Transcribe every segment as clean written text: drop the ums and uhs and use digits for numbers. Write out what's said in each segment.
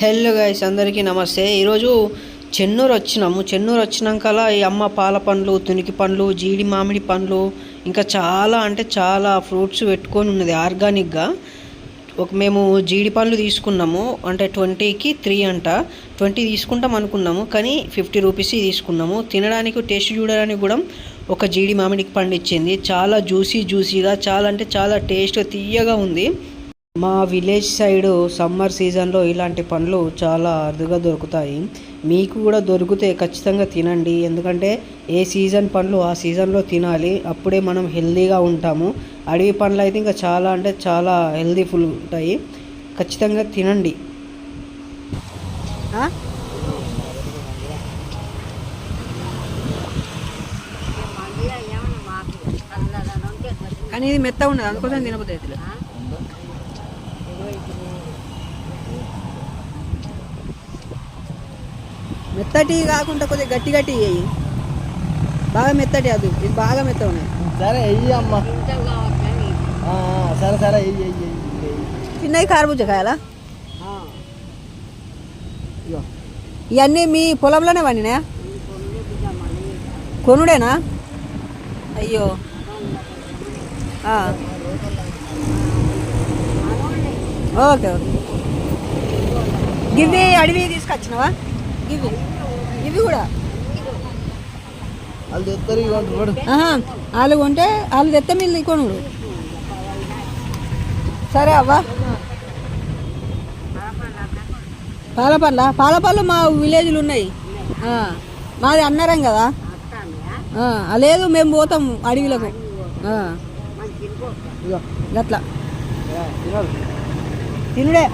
Hello guys, అందరికీ నమస్తే. ఈరోజు చెన్నూరు వచ్చినాము. చెన్నూరు వచ్చినాకలా ఈ అమ్మ పాల పండ్లు, తునికి పండ్లు, జీడి మామిడి పండ్లు, ఇంకా చాలా అంటే చాలా ఫ్రూట్స్ పెట్టుకొని ఉన్నది ఆర్గానిక్గా. మేము జీడి పండ్లు తీసుకున్నాము, అంటే 20కి 3 అంట. 20 తీసుకుంటాం అనుకున్నాము, కానీ 50 రూపీస్ తీసుకున్నాము. తినడానికి టేస్ట్ చూడడానికి కూడా ఒక జీడి మామిడికి పండు ఇచ్చింది. చాలా జ్యూసీగా, చాలా అంటే చాలా టేస్ట్ తీయగా ఉంది. మా విలేజ్ సైడు సమ్మర్ సీజన్లో ఇలాంటి పండ్లు చాలా అరుదుగా దొరుకుతాయి. మీకు కూడా దొరికితే ఖచ్చితంగా తినండి. ఎందుకంటే ఏ సీజన్ పండ్లు ఆ సీజన్లో తినాలి, అప్పుడే మనం హెల్తీగా ఉంటాము. అడవి పండ్లు అయితే ఇంకా చాలా అంటే చాలా హెల్తీఫుల్ ఉంటాయి. ఖచ్చితంగా తినండి. కానీ ఇది మెత్తగా ఉండదు, అందుకోసం తినబోతుంది. మెత్తటి కాకుండా కొద్దిగా గట్టి వేయి. బాగా మెత్తటి అది, ఇది బాగా మెత్త ఉన్నాయి. సరే వెయ్యి అమ్మ. సరే సరే చిన్నవి కర్బూజా కాయాలా? ఇవన్నీ మీ పొలంలోనే పండినాయా? కొనుడేనా? అయ్యో, ఓకే ఓకే. గివి అడవి తీసుకొచ్చినావా? ఇవి కూడా వాళ్ళు కొంటే వాళ్ళు తెత్త మీరు కొనుడు. సరే అవ్వా. పాలపళ్ళు మా విలేజ్లు ఉన్నాయి. మాది అన్నారం కదా. లేదు, మేము పోతాం అడవిలకు గట్లా తినుడే.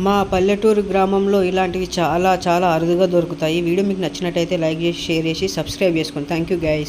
మా పల్లెటూరు గ్రామంలో ఇలాంటివి చాలా చాలా అరుదుగా దొరుకుతాయి. వీడియో మీకు నచ్చినట్టయితే లైక్ చేసి, షేర్ చేసి, సబ్స్క్రైబ్ చేసుకోండి. Thank you guys.